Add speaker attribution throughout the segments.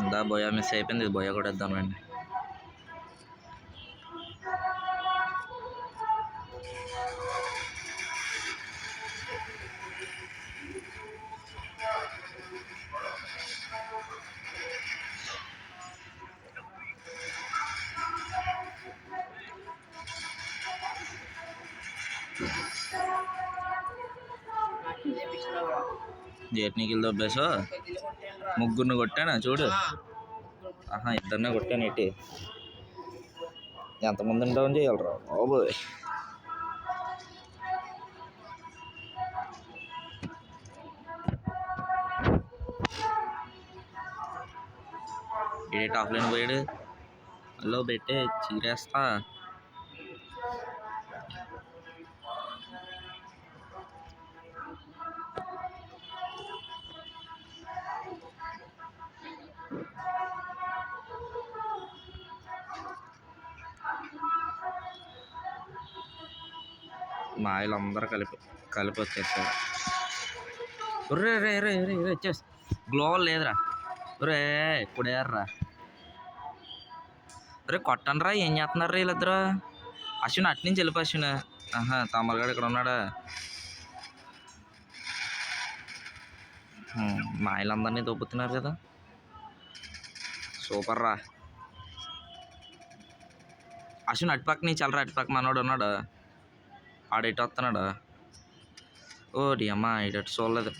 Speaker 1: ఇందా buoy miss అయిపోయింది, ఇది బోయా కూడా ఇద్దామండి. జేట్నీకిల్ దొబ్బేసో ముగ్గురిని కొట్టానా చూడు. ఆహా, ఇద్దరినే కొట్టాను. ఏంటి ఎంతమందిని డౌన్ చేయాలరా బాబోయ్. ఏ టాప్ లైన్ పోయాడు. హలో పెట్టే చీరేస్తా. మాయలందరూ కలిపి వచ్చేస్తారు. రే రే రే రే వచ్చేసి గ్లోవల్ లేదురా. రే ఇప్పుడు ఏర్రా. రే కొట్టండి రా. ఏం చేస్తున్నారు రా వీళ్ళిద్దరు? అశ్విన్ అటు నుంచి వెళ్ళిపో అశ్విన్. ఆహా, తమరగాడు ఇక్కడ ఉన్నాడా? మాయలందరినీ దొబ్బుతున్నారు కదా. సూపర్ రా అశ్విన్. అటుపక్క నుంచి వెళ్ళరా. అటుపక్క మనోడు ఉన్నాడు. ఆడ ఇటు వస్తున్నాడు. ఓ డి అమ్మా, ఇటు చూడలేదు.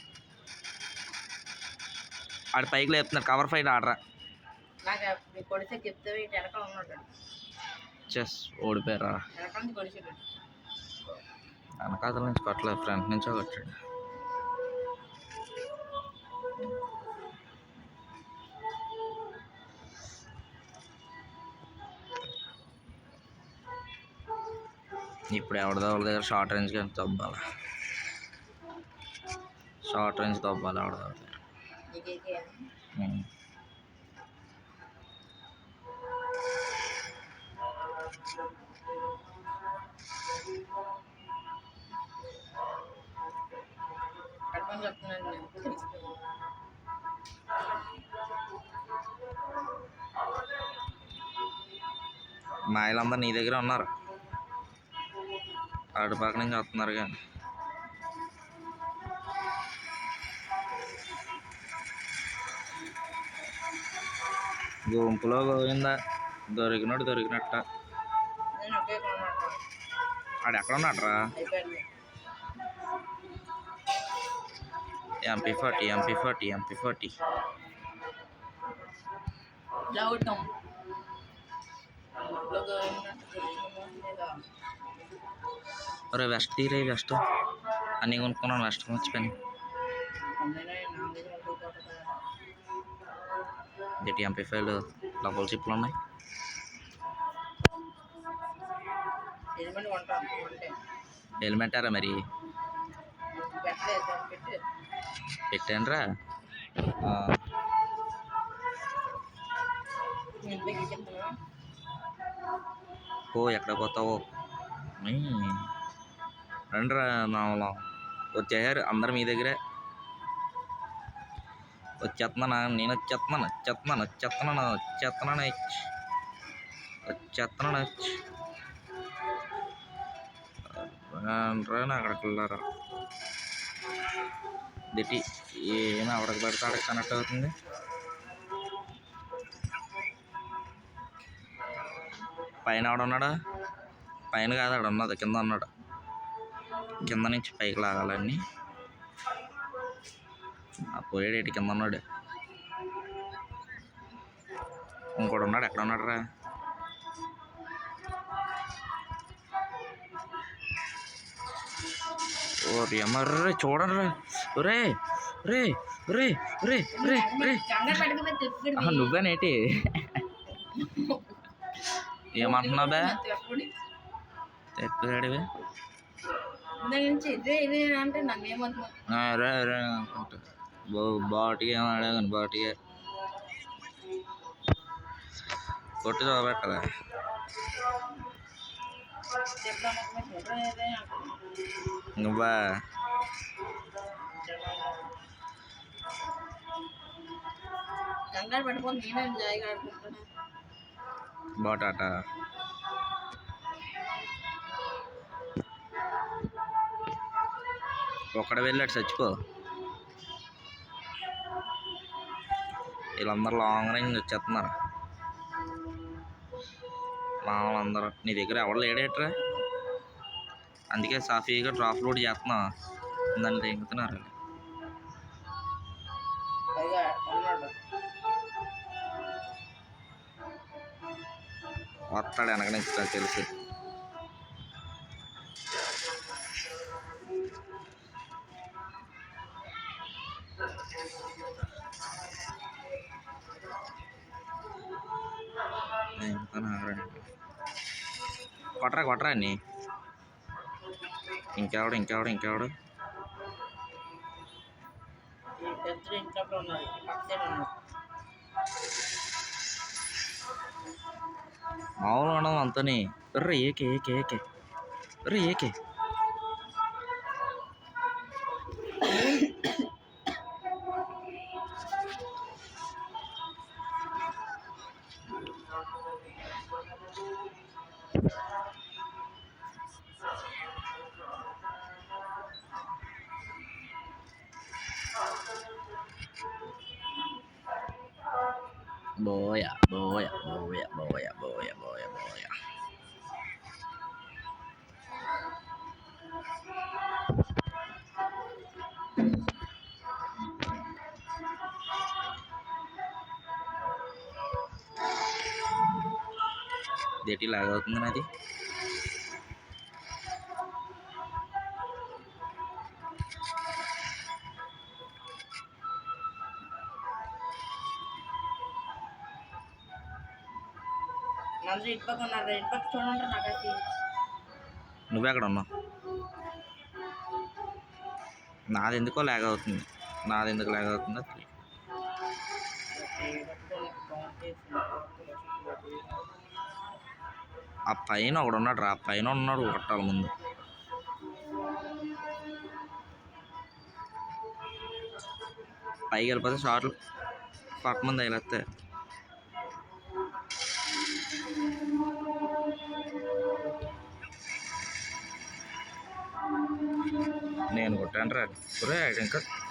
Speaker 1: ఆడ పైకి లేపుతున్నాడు. కవర్ ఫైట్ ఆడరా. చెస్ ఓడిపోయారా. వెనకాతల నుంచి కొట్టలేదు, ఫ్రంట్ నుంచో కొట్టాడు. ఇప్పుడు ఎవరి దగ్గర షార్ట్ రేంజ్ కానీ తబ్బాలి. షార్ట్ రేంజ్ తబ్బాలి ఎవరి దగ్గర. మాయలందరూ నీ దగ్గర ఉన్నారు. ఆడు పక్క నుంచి వస్తున్నారు కానీ గుంపులో గోవిందా. దొరికినట్టు దొరికినట్ట. ఆడు ఎక్కడ ఉన్నాడ్రా? MP40 MP40 MP40. అరే వెస్ట్ రే వెస్ట్ అన్నీ కొనుక్కున్నాను. వెస్ట్ మర్చిపోయాను. జెటి MP5 డబుల్ చిప్లు ఉన్నాయి. హెల్మెట్ అరా మరి పెట్టాను రా. ఓ ఎక్కడ పోతావో రండిరా. మామూలు వచ్చేసారు అందరు మీ దగ్గరే. వచ్చేస్తున్నానా? నేను వచ్చేస్తున్నాను వచ్చేస్తున్నాను వచ్చేస్తున్నాను వచ్చేస్తున్నాను వచ్చేస్తున్నాను. రా అక్కడికి వెళ్ళారా. దిటి ఏమి ఎవరికి పడితే అక్కడికి కనెక్ట్ అవుతుంది. పైన ఆడున్నాడా? పైన కాదు, ఆడ ఉన్నది కింద ఉన్నాడు. కింద నుంచి పైకి లాగాలన్నీ. ఆ పోయేడేటి కింద ఉన్నాడు. ఇంకోటి ఉన్నాడు. ఎక్కడ ఉన్నాడు రా? ఓ అమ్మర్రే చూడండి రా. రే రే రే రే రే రే నువ్వేనేటి ఏమంటున్నావే? ఎప్పుడాడివే? రే రే బాటిగా ఏమో అడగాను. బాటిగా కొట్టి చూపెట్టదా. నువ్వా
Speaker 2: కంగారు పట్టుకొని నేనే జాయిగా ఆడుకుంటున్నా.
Speaker 1: బాటాట ఒక్కడ వెళ్ళాడు చచ్చిపో. వీళ్ళందరూ లాంగ్ రేంజ్ వచ్చేస్తున్నారు. మా వాళ్ళందరూ నీ దగ్గర ఎవరు లేడేట్రా, అందుకే సాఫీగా డ్రాప్ లోడ్ చేస్తున్నా. దాన్ని తెంగుతున్నారు. వస్తాడు వెనక నుంచి తెలుసు. కొట్టరా కొట్టరా అన్ని. ఇంకెవడు ఇంకెవడు ఇంకెవడు మామూలు ఉండదు అంతని. ఎర్ర ఏకే ఏకే ఏకే ఎర్ర ఏకే బోయా బోయా బోయా బోయా బోయా బోయా బోయా. దేటి లాగ్ అవుతుంది నాది. నువ్వెక్కడ ఉన్నావు? నాది ఎందుకో లాగ్ అవుతుంది. నాది ఎందుకు లాగ్ అవుతుందో తెలియదు. ఆ పైన ఒకడు ఉన్నాడు రా, పైన ఉన్నాడు కొట్టాలి ముందు. పైకి వెళ్ళిపోతే షార్ట్లు పక్క ముందు తగిలేస్తే. నేను కొట్టాను రా.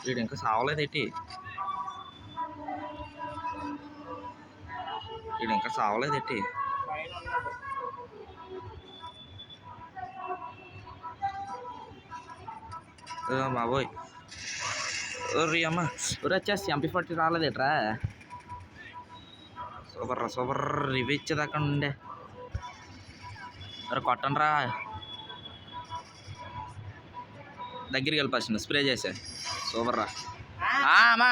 Speaker 1: వీడు ఇంకా సావలేదు ఏంటి? వీడు ఇంకా సావలేదు ఏంటి? బాబోయ్ రీ అమ్మ వచ్చేసి MP40 రాలేదేట్రా. సూపర్ రా సూపర్. రివ్యూ ఇచ్చేదాకా ఉండే. అరే కొట్టండి రా. దగ్గరికి వెళ్ళిపోతుంది స్ప్రే చేసే. సూపర్ రా అమ్మా.